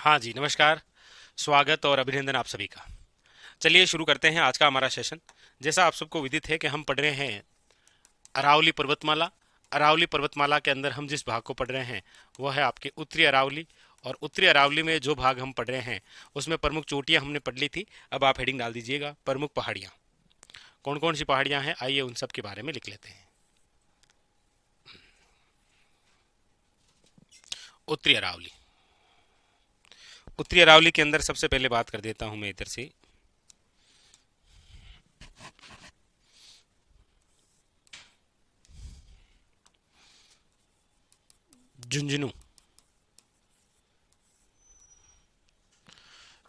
हाँ जी, नमस्कार। स्वागत और अभिनंदन आप सभी का। चलिए शुरू करते हैं आज का हमारा सेशन। जैसा आप सबको विदित है कि हम पढ़ रहे हैं अरावली पर्वतमाला। अरावली पर्वतमाला के अंदर हम जिस भाग को पढ़ रहे हैं वह है आपके उत्तरी अरावली। और उत्तरी अरावली में जो भाग हम पढ़ रहे हैं उसमें प्रमुख चोटियां हमने पढ़ ली थी। अब आप हेडिंग डाल दीजिएगा प्रमुख पहाड़ियाँ। कौन कौन सी पहाड़ियाँ हैं, आइए उन सब के बारे में लिख लेते हैं। उत्तरी अरावली। उत्तरी अरावली के अंदर सबसे पहले बात कर देता हूं मैं इधर से। झुंझुनू।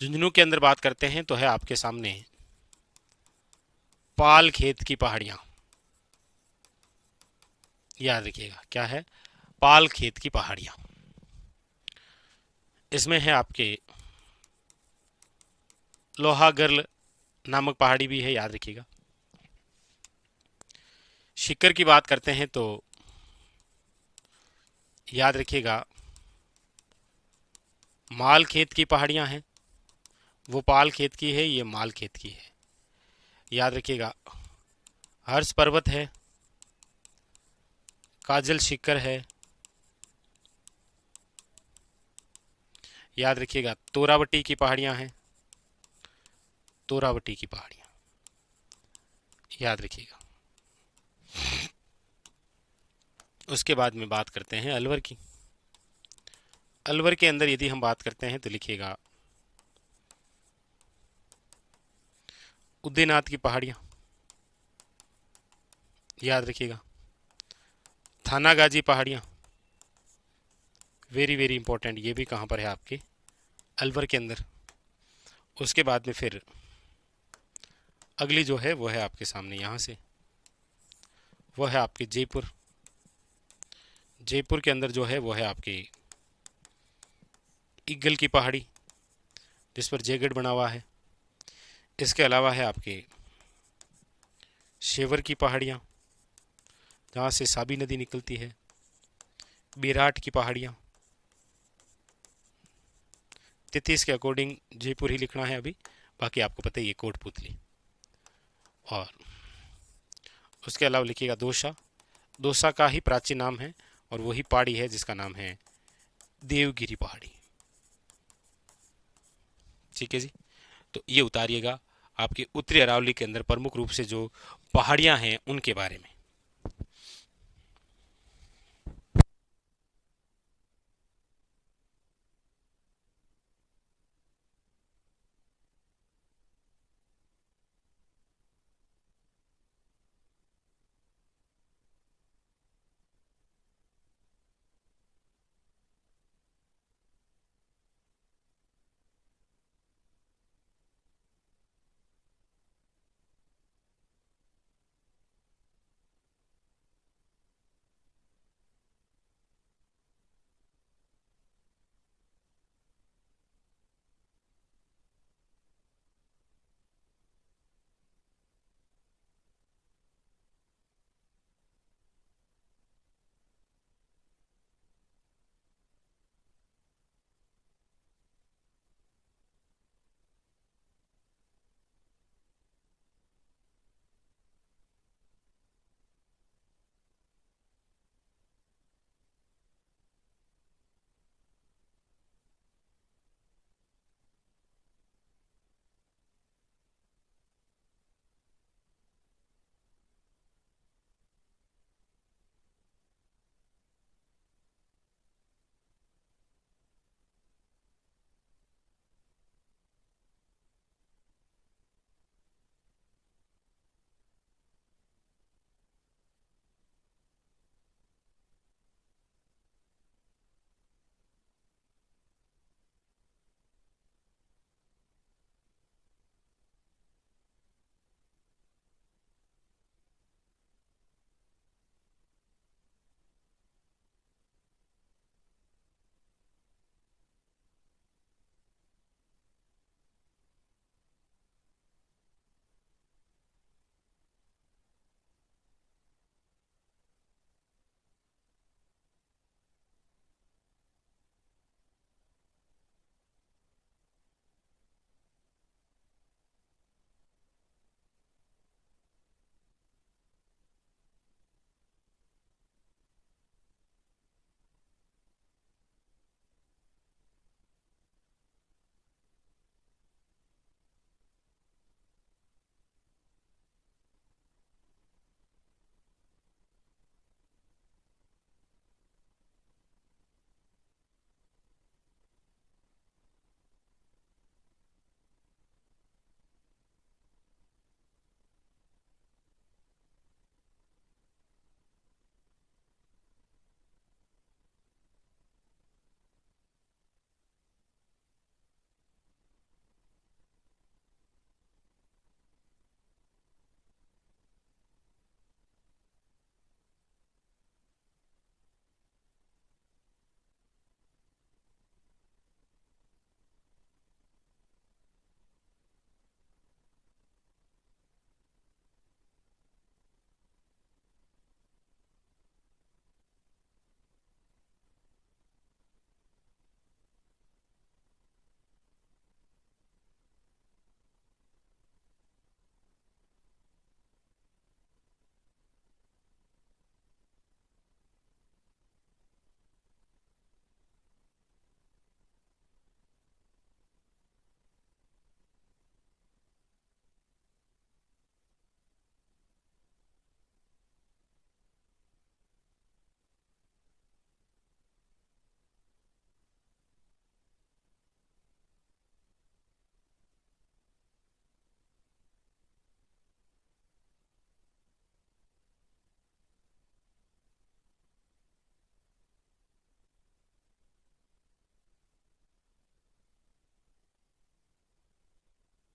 झुंझुनू के अंदर बात करते हैं तो है आपके सामने पाल खेत की पहाड़ियां। याद रखिएगा क्या है, पाल खेत की पहाड़ियां। इसमें है आपके लोहागर्ल नामक पहाड़ी भी है, याद रखिएगा। शिकर की बात करते हैं तो याद रखिएगा माल खेत की पहाड़ियां हैं। वो पाल खेत की है, ये माल खेत की है। याद रखिएगा हर्ष पर्वत है, काजल शिकर है। याद रखिएगा तोरावटी की पहाड़ियां हैं, तोरावटी की पहाड़ियां। याद रखिएगा। उसके बाद में बात करते हैं अलवर की। अलवर के अंदर यदि हम बात करते हैं तो लिखिएगा उदयनाथ की पहाड़ियां। याद रखिएगा थानागाजी पहाड़ियां। वेरी वेरी इंपॉर्टेंट, ये भी कहाँ पर है आपके अलवर के अंदर। उसके बाद में फिर अगली जो है वो है आपके सामने यहाँ से, वो है आपके जयपुर। जयपुर के अंदर जो है वो है आपके ईगल की पहाड़ी, जिस पर जयगढ़ बना हुआ है। इसके अलावा है आपके शेवर की पहाड़ियाँ, जहाँ से साबी नदी निकलती है। बेराट की पहाड़ियाँ। तितीस के अकॉर्डिंग जयपुर ही लिखना है अभी, बाकी आपको पता ही है कोटपुतली। और उसके अलावा लिखिएगा दोसा। दोसा का ही प्राचीन नाम है और वही पहाड़ी है जिसका नाम है देवगिरी पहाड़ी। ठीक है जी। तो ये उतारिएगा आपके उत्तरी अरावली के अंदर प्रमुख रूप से जो पहाड़ियां हैं उनके बारे में।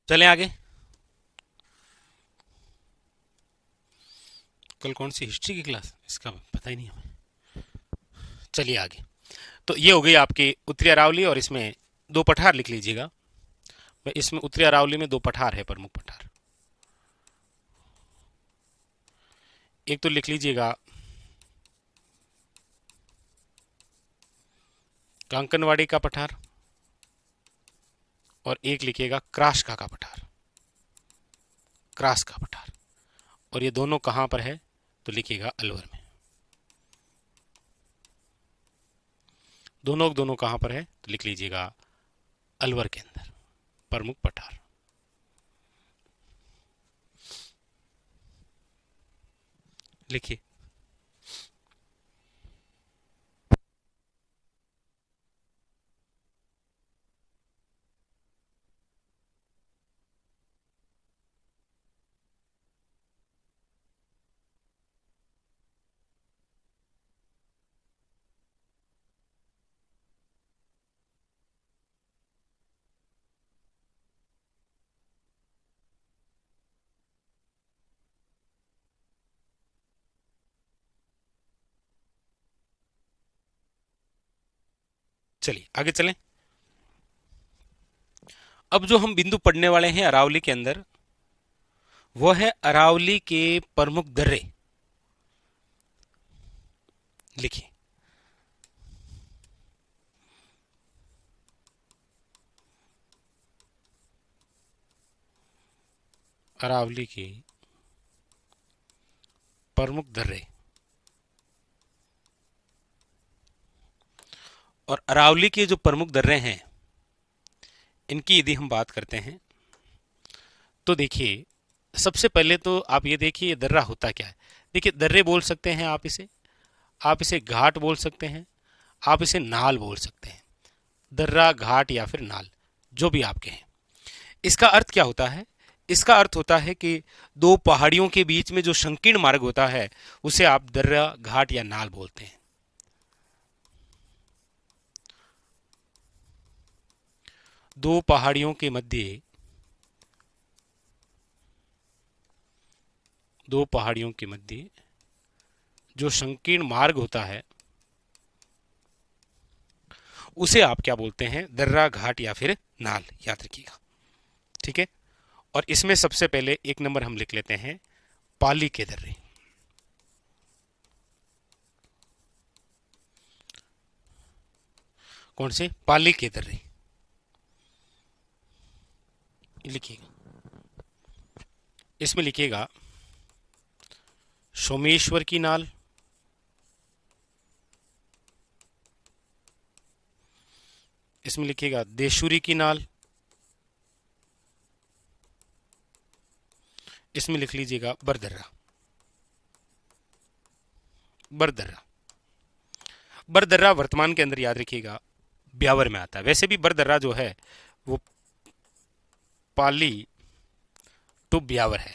चलें आगे। कल कौन सी हिस्ट्री की क्लास, इसका पता ही नहीं हमें। चलिए आगे। तो ये हो गई आपकी उत्तरी अरावली, और इसमें दो पठार लिख लीजिएगा। इसमें उत्तरी अरावली में दो पठार है, प्रमुख पठार। एक तो लिख लीजिएगा कांकनवाड़ी का पठार, और एक लिखिएगा क्रास्का का पठार, क्रास का पठार। और ये दोनों कहां पर है, तो लिखिएगा अलवर में। दोनों दोनों कहां पर है, तो लिख लीजिएगा अलवर के अंदर, प्रमुख पठार। लिखिए। चलिए आगे चलें। अब जो हम बिंदु पढ़ने वाले हैं अरावली के अंदर, वो है अरावली के प्रमुख दर्रे। लिखिए। अरावली के प्रमुख दर्रे। और अरावली के जो प्रमुख दर्रे हैं, इनकी यदि हम बात करते हैं, तो देखिए सबसे पहले तो आप ये देखिए दर्रा होता क्या है। देखिए दर्रे बोल सकते हैं आप इसे घाट बोल सकते हैं, आप इसे नाल बोल सकते हैं। दर्रा, घाट या फिर नाल, जो भी आप कहें। इसका अर्थ क्या होता है? इसका अर्थ होता है कि दो पहाड़ियों के बीच में जो संकीर्ण मार्ग होता है, उसे आप दर्रा, घाट या नाल बोलते हैं। दो पहाड़ियों के मध्य, दो पहाड़ियों के मध्य जो संकीर्ण मार्ग होता है, उसे आप क्या बोलते हैं? दर्रा, घाट या फिर नाल, याद रखिएगा। ठीक है। और इसमें सबसे पहले एक नंबर हम लिख लेते हैं पाली के दर्रे। कौन से? पाली के दर्रे लिखिएगा। इसमें लिखिएगा सोमेश्वर की नाल, इसमें लिखिएगा देशुरी की नाल, इसमें लिख लीजिएगा बरदर्रा। बरदर्रा, बरदर्रा वर्तमान के अंदर याद रखिएगा ब्यावर में आता है। वैसे भी बरदर्रा जो है वो पाली टू ब्यावर है।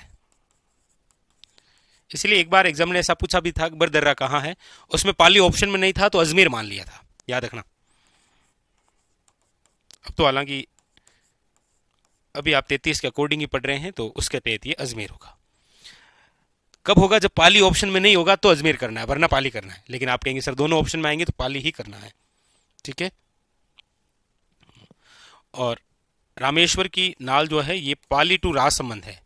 इसलिए एक बार एग्जाम ने ऐसा पूछा भी था कि बरदर्रा कहां है, उसमें पाली ऑप्शन में नहीं था तो अजमेर मान लिया था, याद रखना। अब तो हालांकि अभी आप 33 के अकॉर्डिंग ही पढ़ रहे हैं, तो उसके तहत ये अजमेर होगा। कब होगा? जब पाली ऑप्शन में नहीं होगा तो अजमेर करना है, वरना पाली करना है। लेकिन आप कहेंगे सर दोनों ऑप्शन में आएंगे तो पाली ही करना है। ठीक है। और रामेश्वर की नाल जो है ये पाली टू राजसमंद है।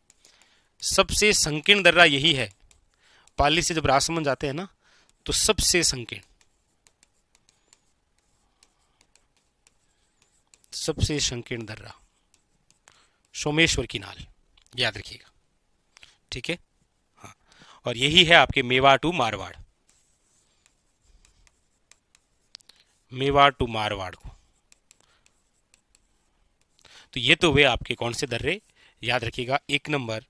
सबसे संकीर्ण दर्रा यही है। पाली से जब राजसमंद जाते हैं ना, तो सबसे संकीर्ण, सबसे संकीर्ण दर्रा सोमेश्वर की नाल, याद रखिएगा। ठीक है। हाँ। और यही है आपके मेवाड़ टू मारवाड़, मेवाड़ टू मारवाड़ को। तो ये तो वे आपके कौन से दर्रे, याद रखिएगा। एक नंबर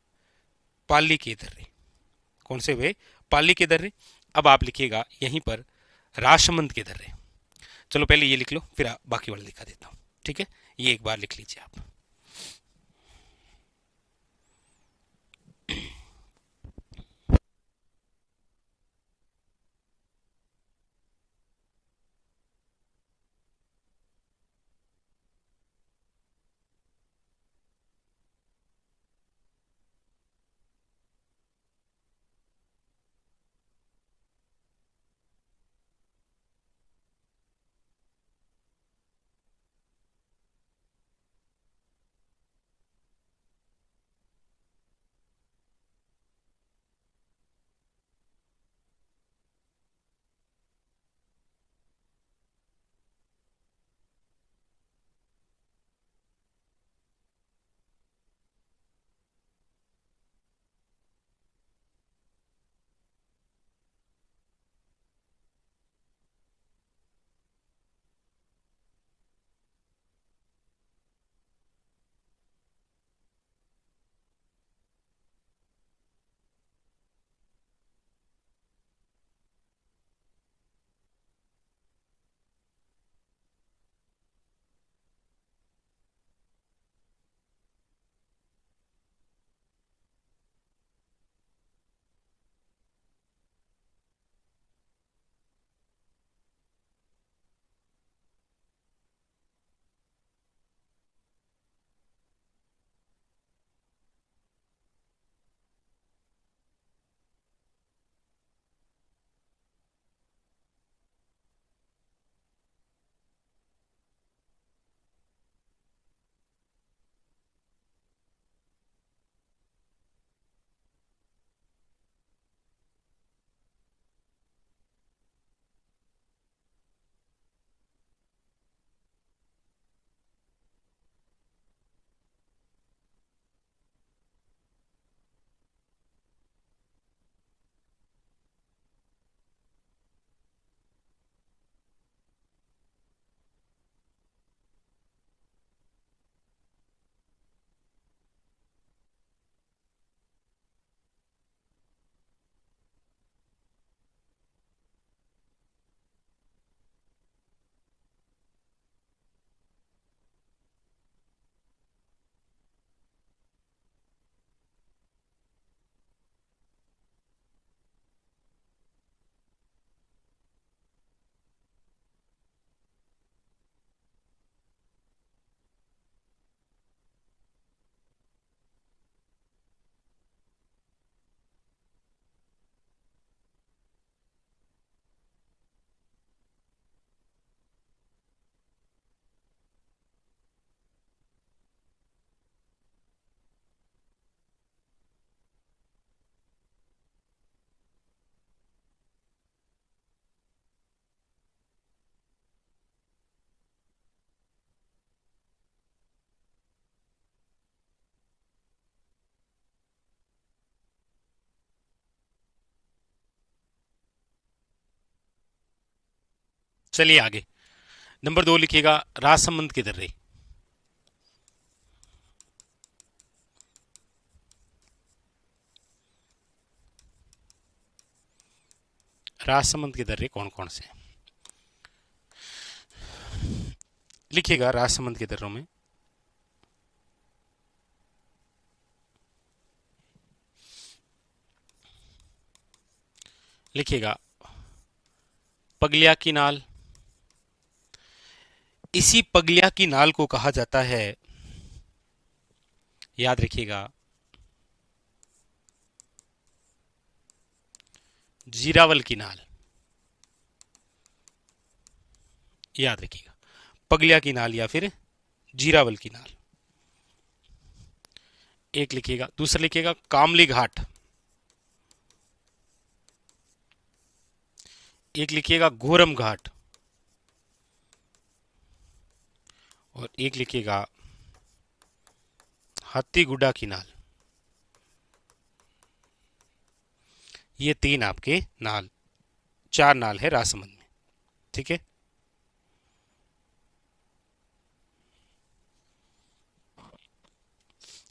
पाली के दर्रे। कौन से वे? पाली के दर्रे। अब आप लिखिएगा यहीं पर राजसमंद के दर्रे। चलो पहले ये लिख लो, फिर बाकी वाला दिखा देता हूं। ठीक है। ये एक बार लिख लीजिए आप। चलिए आगे। नंबर 2 लिखिएगा राजसमंद के दर्रे। राजसमंद के दर्रे कौन कौन से हैं? लिखिएगा राजसमंद के दर्रों में लिखिएगा पगलिया की नाल। इसी पगलिया की नाल को कहा जाता है, याद रखिएगा, जीरावल की नाल। याद रखिएगा, पगलिया की नाल या फिर जीरावल की नाल। एक लिखिएगा। दूसरा लिखिएगा कामली घाट। एक लिखिएगा घोरम घाट। और एक लिखिएगा हाथीगुड्डा की नाल। ये 3 आपके नाल, 4 नाल है राजसमंद में। ठीक है,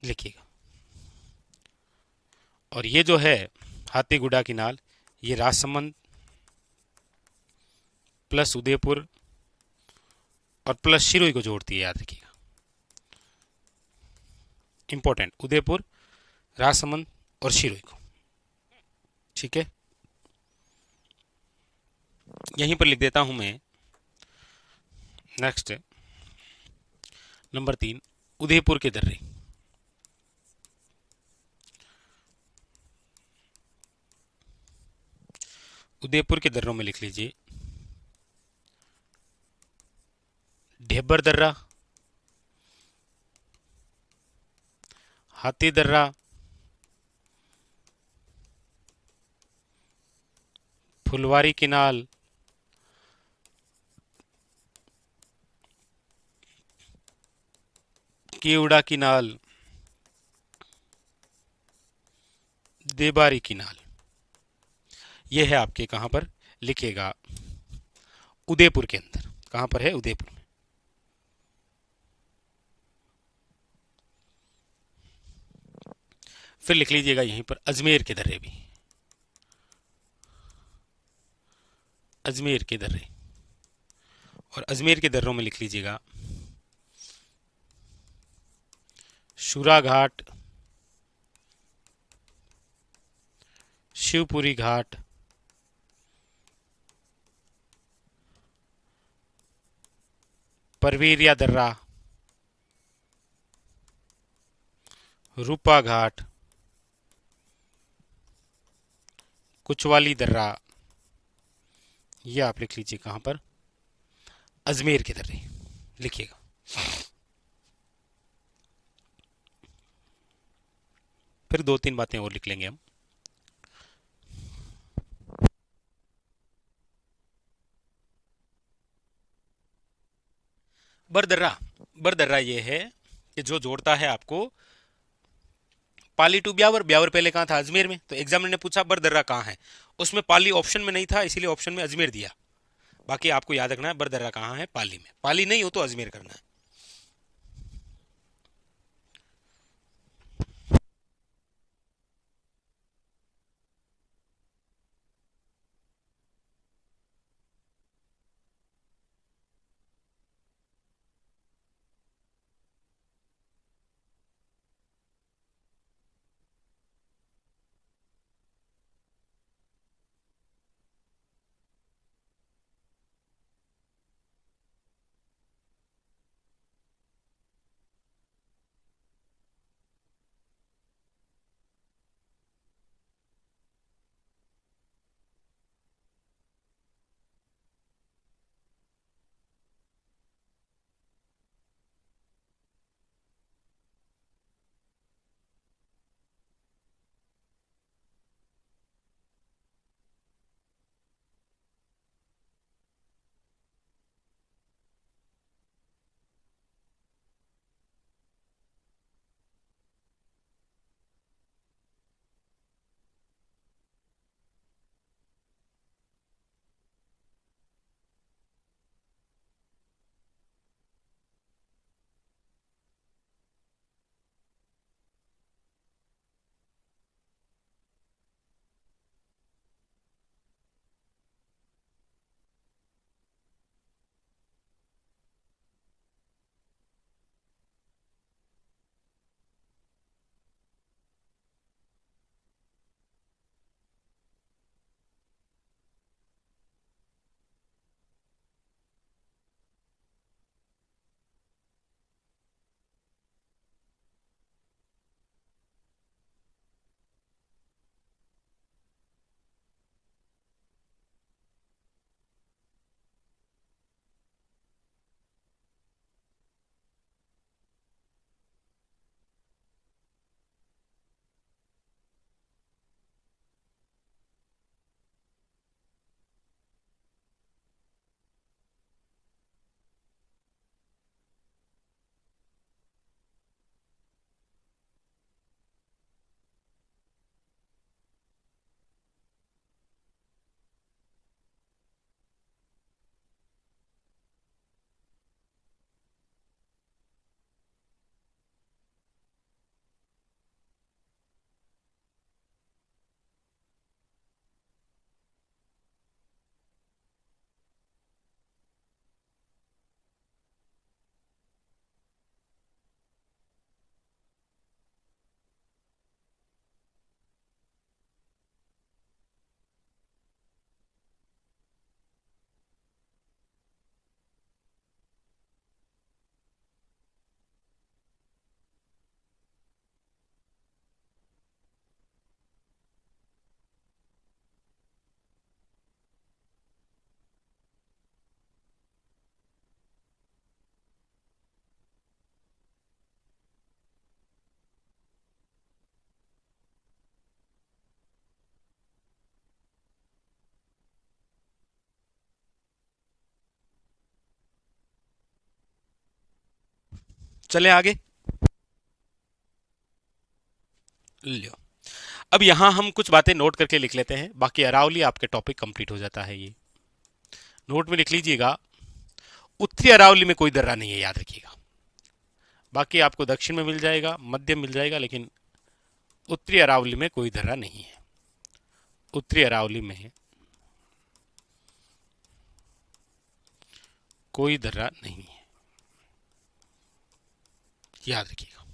लिखिएगा। और ये जो है हाथीगुड्डा की नाल, ये राजसमंद प्लस उदयपुर और प्लस शिरोई को जोड़ती है, याद रखिएगा। इंपॉर्टेंट, उदयपुर, राजसमंद और शिरोई को। ठीक है, यहीं पर लिख देता हूं मैं। नेक्स्ट नंबर 3, उदयपुर के दर्रे। उदयपुर के दर्रों में लिख लीजिए ढेबर दर्रा, हाथी दर्रा, फुलवारी किनाल, केवड़ा किनाल, देबारी किनाल। यह है आपके कहां पर, लिखिएगा उदयपुर के अंदर। कहां पर है? उदयपुर में। फिर लिख लीजिएगा यहीं पर अजमेर के दर्रे भी। अजमेर के दर्रे। और अजमेर के दर्रों में लिख लीजिएगा शुरा घाट, शिवपुरी घाट, परवेरिया दर्रा, रूपा घाट, कुचवाली दर्रा। ये आप लिख लीजिए कहां पर? अजमेर के दर्रे लिखिएगा। फिर 2-3 बातें और लिख लेंगे हम। बरदर्रा। बरदर्रा ये है कि जो जोड़ता है आपको पाली टू ब्यावर। ब्यावर पहले कहां था? अजमेर में। तो एग्जामिनर ने पूछा बरदर्रा कहां है, उसमें पाली ऑप्शन में नहीं था, इसीलिए ऑप्शन में अजमेर दिया। बाकी आपको याद रखना है बरदर्रा कहां है, पाली में। पाली नहीं हो तो अजमेर करना है। चले आगे। लो, अब यहां हम कुछ बातें नोट करके लिख लेते हैं, बाकी अरावली आपके टॉपिक कंप्लीट हो जाता है। ये नोट में लिख लीजिएगा, उत्तरी अरावली में कोई दर्रा नहीं है, याद रखिएगा। बाकी आपको दक्षिण में मिल जाएगा, मध्य मिल जाएगा, लेकिन उत्तरी अरावली में कोई दर्रा नहीं है। उत्तरी अरावली में कोई दर्रा नहीं है, याद रखिएगा।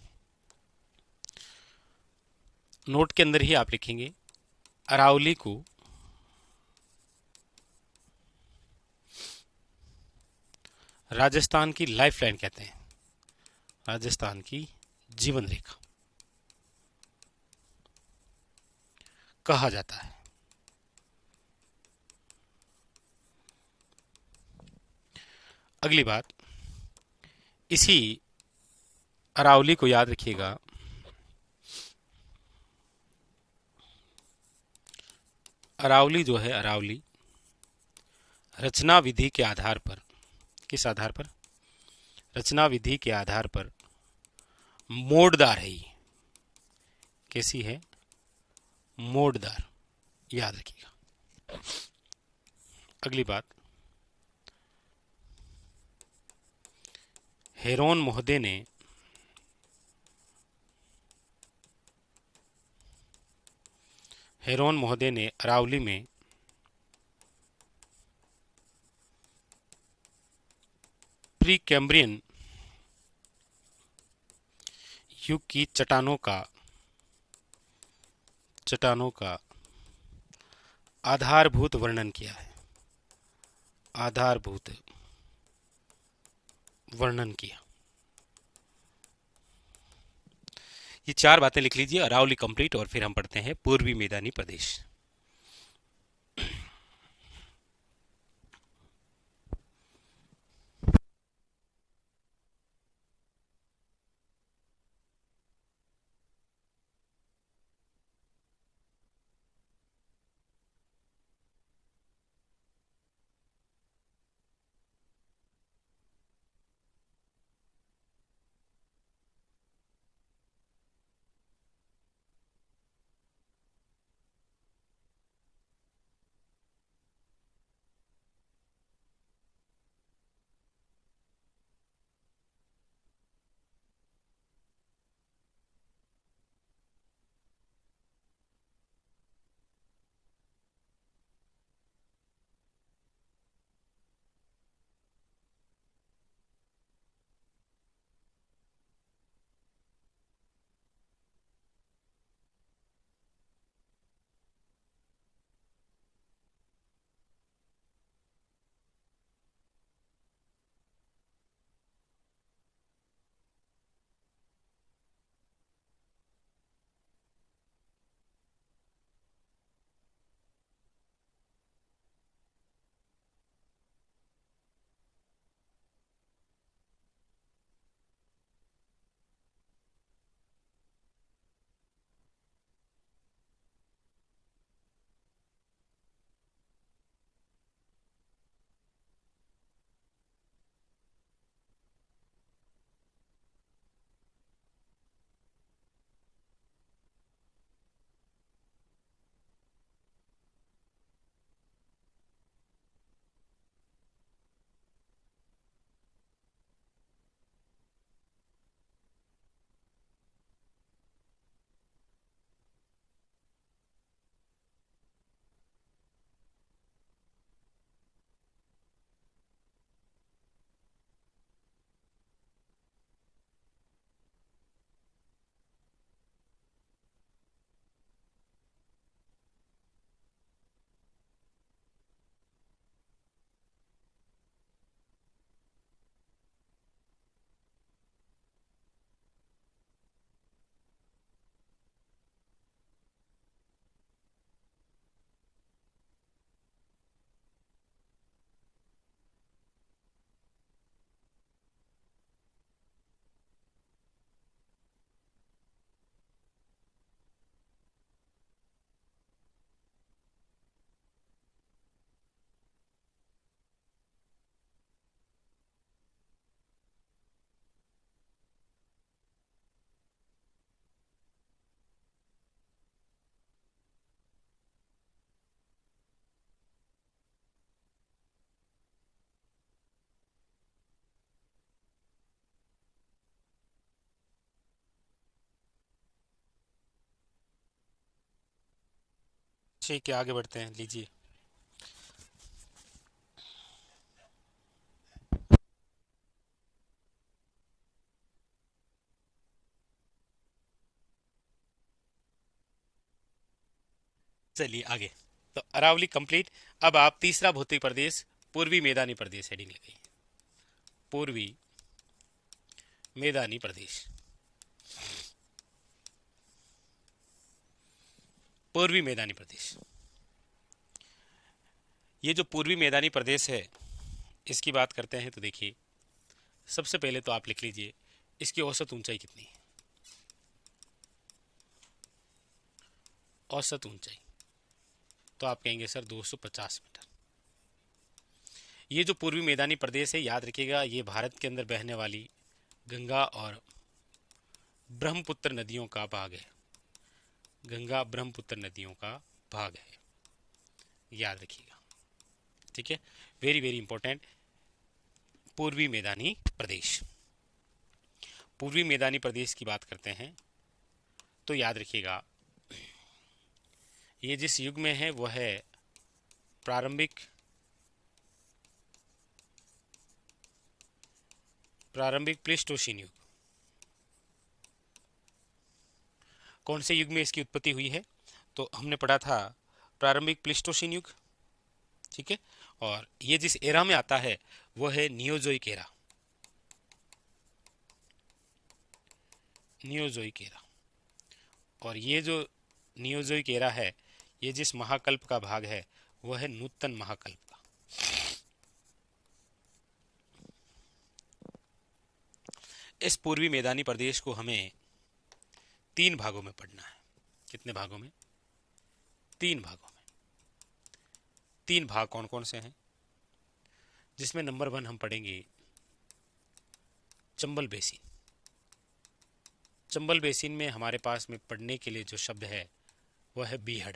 नोट के अंदर ही आप लिखेंगे, अरावली को राजस्थान की लाइफलाइन कहते हैं, राजस्थान की जीवन रेखा कहा जाता है। अगली बात, इसी अरावली को याद रखिएगा, अरावली जो है, अरावली रचना विधि के आधार पर, किस आधार पर? रचना विधि के आधार पर मोड़दार है ये। कैसी है? मोड़दार, याद रखिएगा। अगली बात, हेरोन महोदय ने अरावली में प्री कैम्ब्रियन युग की चट्टानों का आधारभूत वर्णन किया है, आधारभूत वर्णन किया। ये चार बातें लिख लीजिए, अरावली कंप्लीट। और फिर हम पढ़ते हैं पूर्वी मैदानी प्रदेश। ठीक है, आगे बढ़ते हैं, लीजिए। चलिए आगे। तो अरावली कंप्लीट। अब आप तीसरा भौतिक प्रदेश, पूर्वी मैदानी प्रदेश हेडिंग लगाइए। पूर्वी मैदानी प्रदेश। पूर्वी मैदानी प्रदेश। ये जो पूर्वी मैदानी प्रदेश है, इसकी बात करते हैं तो देखिए, सबसे पहले तो आप लिख लीजिए इसकी औसत ऊंचाई कितनी है। औसत ऊंचाई तो आप कहेंगे सर 250 मीटर। ये जो पूर्वी मैदानी प्रदेश है, याद रखिएगा, ये भारत के अंदर बहने वाली गंगा और ब्रह्मपुत्र नदियों का भाग है। गंगा ब्रह्मपुत्र नदियों का भाग है, याद रखिएगा। ठीक है, वेरी वेरी इंपॉर्टेंट। पूर्वी मैदानी प्रदेश। पूर्वी मैदानी प्रदेश की बात करते हैं तो याद रखिएगा, ये जिस युग में है वह है प्रारंभिक प्लेस्टोसीन युग। कौन से युग में इसकी उत्पत्ति हुई है? तो हमने पढ़ा था प्रारंभिक प्लेस्टोसीन युग। ठीक है, और ये जिस एरा में आता है वह है नियोजोइक एरा। Neozoic era. और ये जो नियोजोइक एरा है, ये जिस महाकल्प का भाग है वह है नूतन महाकल्प का। इस पूर्वी मैदानी प्रदेश को हमें 3 भागों में पढ़ना है। कितने भागों में? 3 भागों में। 3 भाग कौन कौन से हैं? जिसमें नंबर 1 हम पढ़ेंगे चंबल बेसिन। चंबल बेसिन में हमारे पास में पढ़ने के लिए जो शब्द है वह है बीहड़।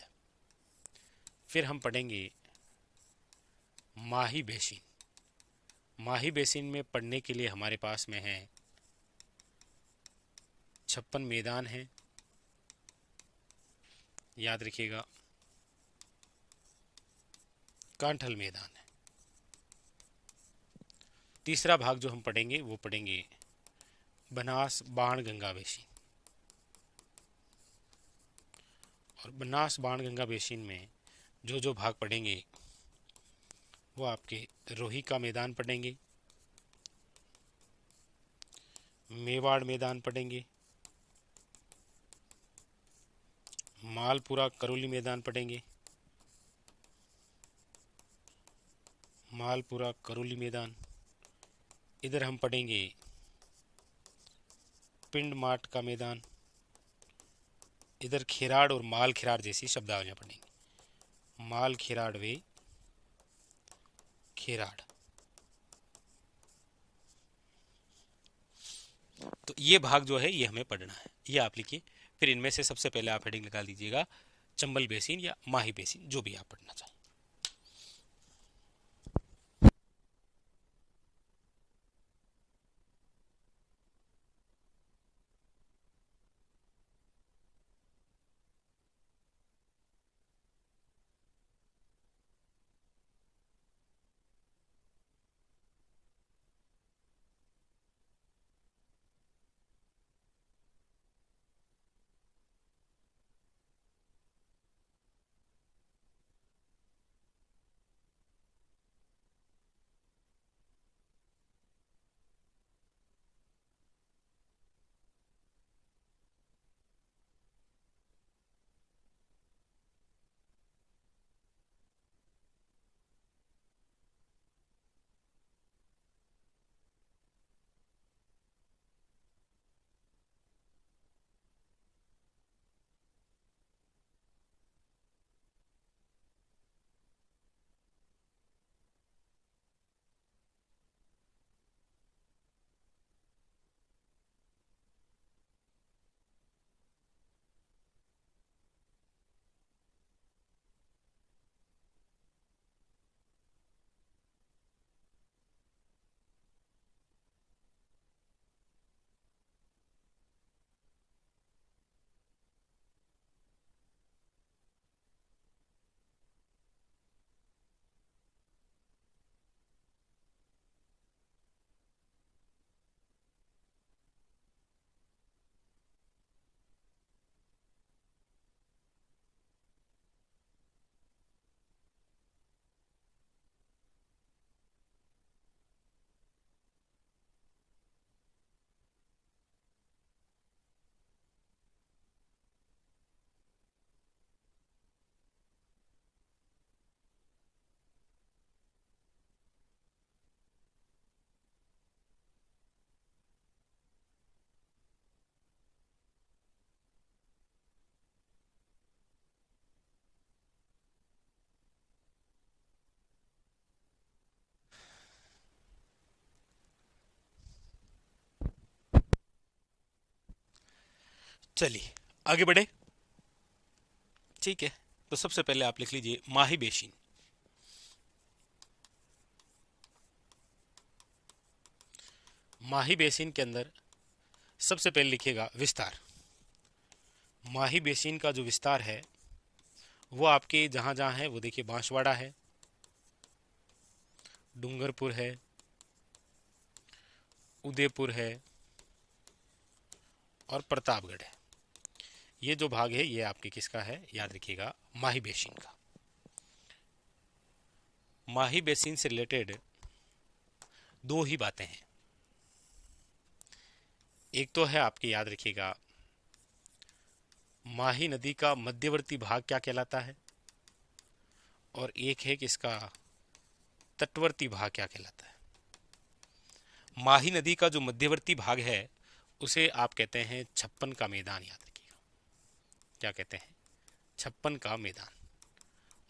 फिर हम पढ़ेंगे माही बेसिन। माही बेसिन में पढ़ने के लिए हमारे पास में है 56 मैदान है, याद रखिएगा। कांठल मैदान है। तीसरा भाग जो हम पढ़ेंगे वो पढ़ेंगे बनास बाण गंगा बेसिन। और बनास बाण गंगा बेसिन में जो जो भाग पढ़ेंगे वो आपके रोही का मैदान पढ़ेंगे, मेवाड़ मैदान पढ़ेंगे, मालपुरा करौली मैदान पढ़ेंगे, मालपुरा करौली मैदान। इधर हम पढ़ेंगे पिंड माट का मैदान। इधर खिराड़ और माल खिराड़ जैसी शब्दावलियां पढ़ेंगे। माल खिराड़ वे खिराड़। तो ये भाग जो है ये हमें पढ़ना है, ये आप लिखिए। फिर इनमें से सबसे पहले आप हेडिंग लगा लीजिएगा चंबल बेसिन या माही बेसिन, जो भी आप पढ़ना चाहें। चलिए आगे बढ़े। ठीक है, तो सबसे पहले आप लिख लीजिए माही बेसिन। माही बेसिन के अंदर सबसे पहले लिखिएगा विस्तार। माही बेसिन का जो विस्तार है वो आपके जहां जहां है वो देखिए, बांसवाड़ा है, डूंगरपुर है, उदयपुर है और प्रतापगढ़ है। ये जो भाग है ये आपके किसका है, याद रखिएगा, माही बेसिन का। माही बेसिन से रिलेटेड दो ही बातें हैं। एक तो है आपके, याद रखिएगा, माही नदी का मध्यवर्ती भाग क्या कहलाता है, और एक है कि इसका तटवर्ती भाग क्या कहलाता है। माही नदी का जो मध्यवर्ती भाग है उसे आप कहते हैं छप्पन का मैदान, याद रखिएगा। क्या कहते हैं, छप्पन का मैदान।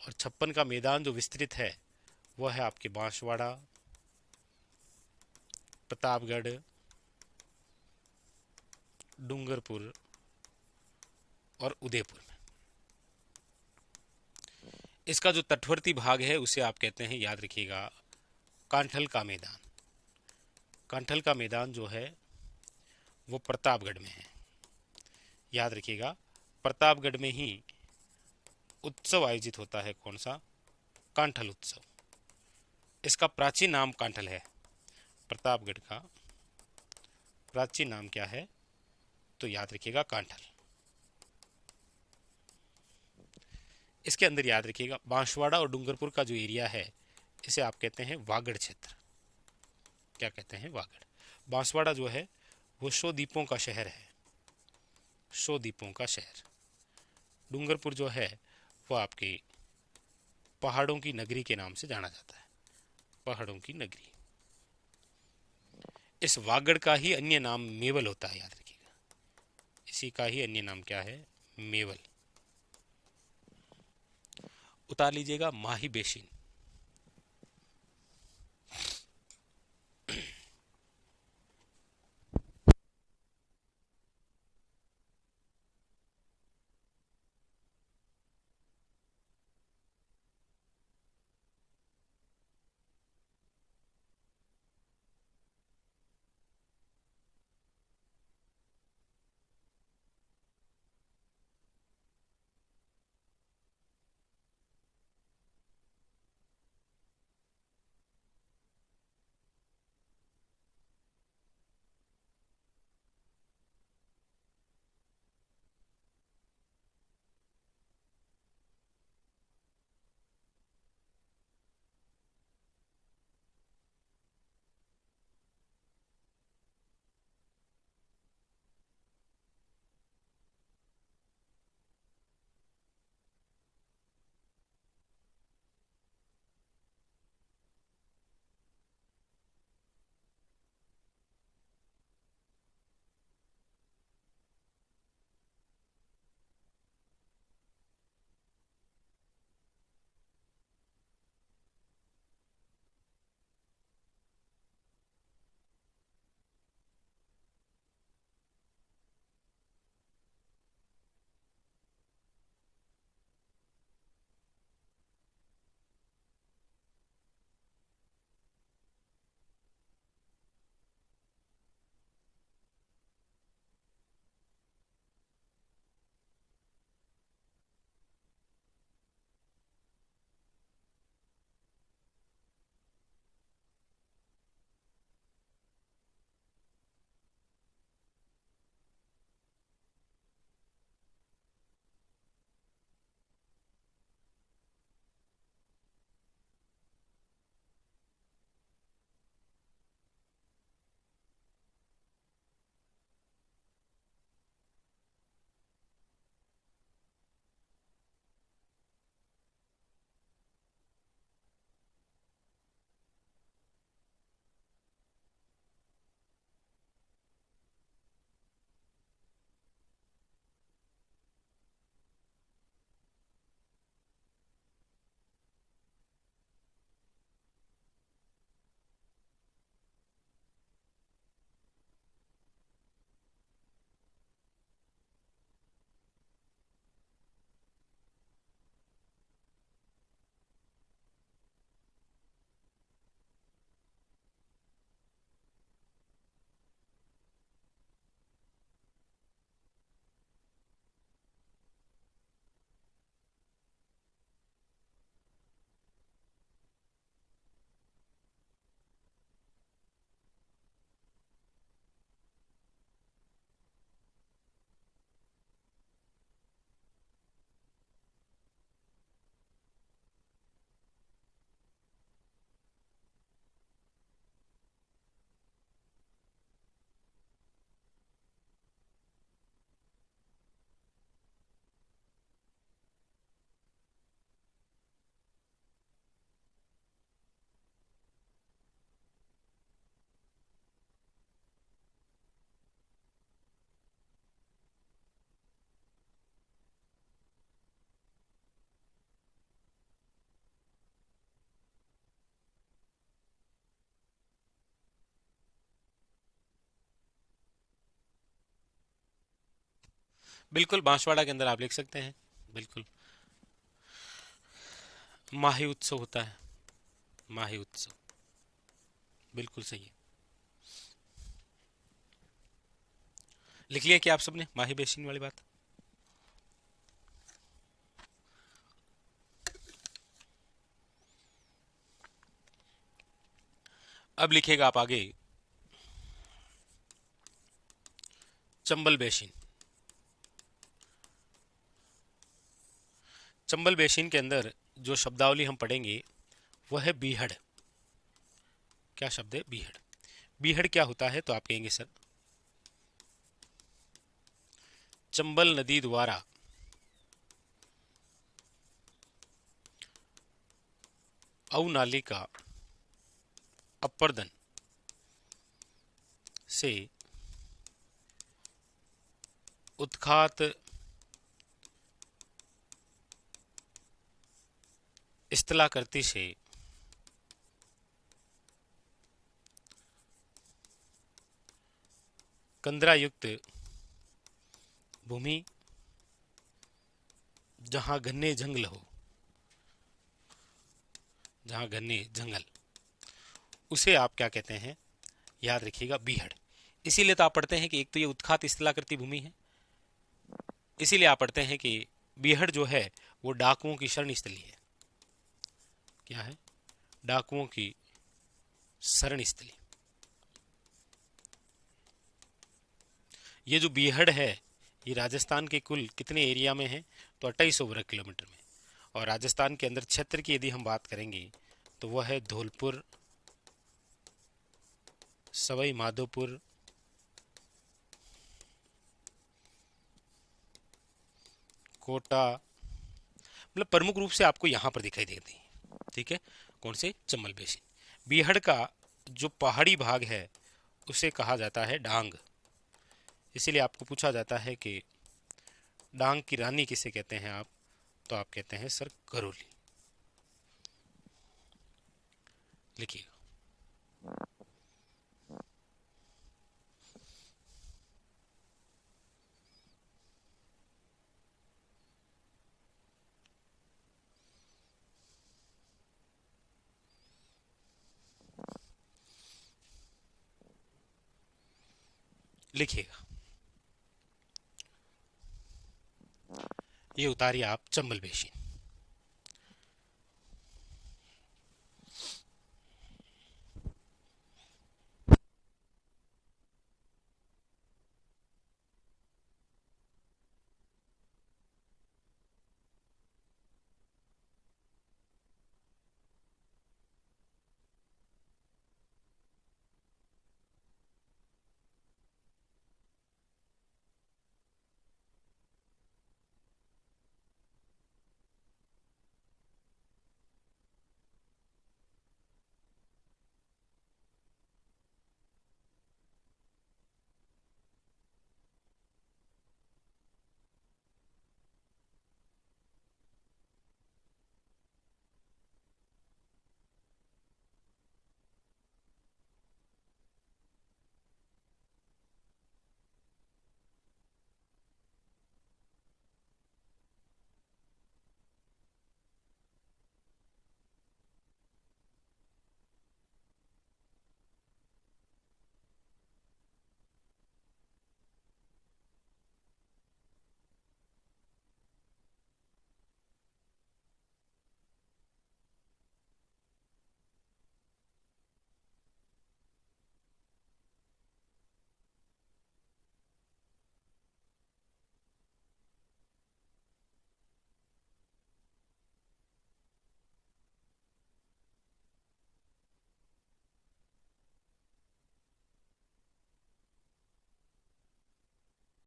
और छप्पन का मैदान जो विस्तृत है वह है आपके बांसवाड़ा, प्रतापगढ़, डूंगरपुर और उदयपुर में। इसका जो तटवर्ती भाग है उसे आप कहते हैं, याद रखिएगा, कांठल का मैदान। कांठल का मैदान जो है वो प्रतापगढ़ में है। याद रखिएगा, प्रतापगढ़ में ही उत्सव आयोजित होता है। कौन सा, कांठल उत्सव। इसका प्राचीन नाम कांठल है। प्रतापगढ़ का प्राचीन नाम क्या है, तो याद रखिएगा कांठल। इसके अंदर याद रखिएगा बांसवाड़ा और डूंगरपुर का जो एरिया है इसे आप कहते हैं वागड़ क्षेत्र। क्या कहते हैं, वागड़। बांसवाड़ा जो है वो 100 द्वीपों का शहर है, 100 द्वीपों का शहर। डूंगरपुर जो है वो आपकी पहाड़ों की नगरी के नाम से जाना जाता है, पहाड़ों की नगरी। इस वागड़ का ही अन्य नाम मेवल होता है, याद रखिएगा। इसी का ही अन्य नाम क्या है, मेवल। उतार लीजिएगा माही बेसिन। बिल्कुल, बांसवाड़ा के अंदर आप लिख सकते हैं। बिल्कुल। माही उत्सव होता है। माही उत्सव। बिल्कुल सही है। लिख लिया क्या आप सबने माही बेसिन वाली बात? अब लिखिएगा आप आगे, चंबल बेसिन। चंबल बेसिन के अंदर जो शब्दावली हम पढ़ेंगे वह है बीहड़। क्या शब्द है? बीहड़। बीहड़ क्या होता है? तो आप कहेंगे सर, चंबल नदी द्वारा अऊ नाली का अपर्दन से उत्खात स्थलाकृति से कंदरायुक्त भूमि जहां घने जंगल हो, जहां घने जंगल, उसे आप क्या कहते हैं? याद रखिएगा, बीहड़। इसीलिए तो आप पढ़ते हैं कि एक तो ये उत्खात स्थलाकृति भूमि है, इसीलिए आप पढ़ते हैं कि बीहड़ जो है वो डाकुओं की शरण स्थली है। क्या है? डाकुओं की शरण स्थली। ये जो बीहड़ है ये राजस्थान के कुल कितने एरिया में है? तो 2800 वर्ग किलोमीटर में। और राजस्थान के अंदर क्षेत्र की यदि हम बात करेंगे तो वह है धौलपुर, सवाई माधोपुर, कोटा, मतलब प्रमुख रूप से आपको यहां पर दिखाई देती है। ठीक है? कौन से? चंबल बेसिन। बीहड़ का जो पहाड़ी भाग है उसे कहा जाता है डांग। इसीलिए आपको पूछा जाता है कि डांग की रानी किसे कहते हैं आप? तो आप कहते हैं सर करोली। लिखिए, लिखिएगा। ये उतारिए आप चंबल बेसिन।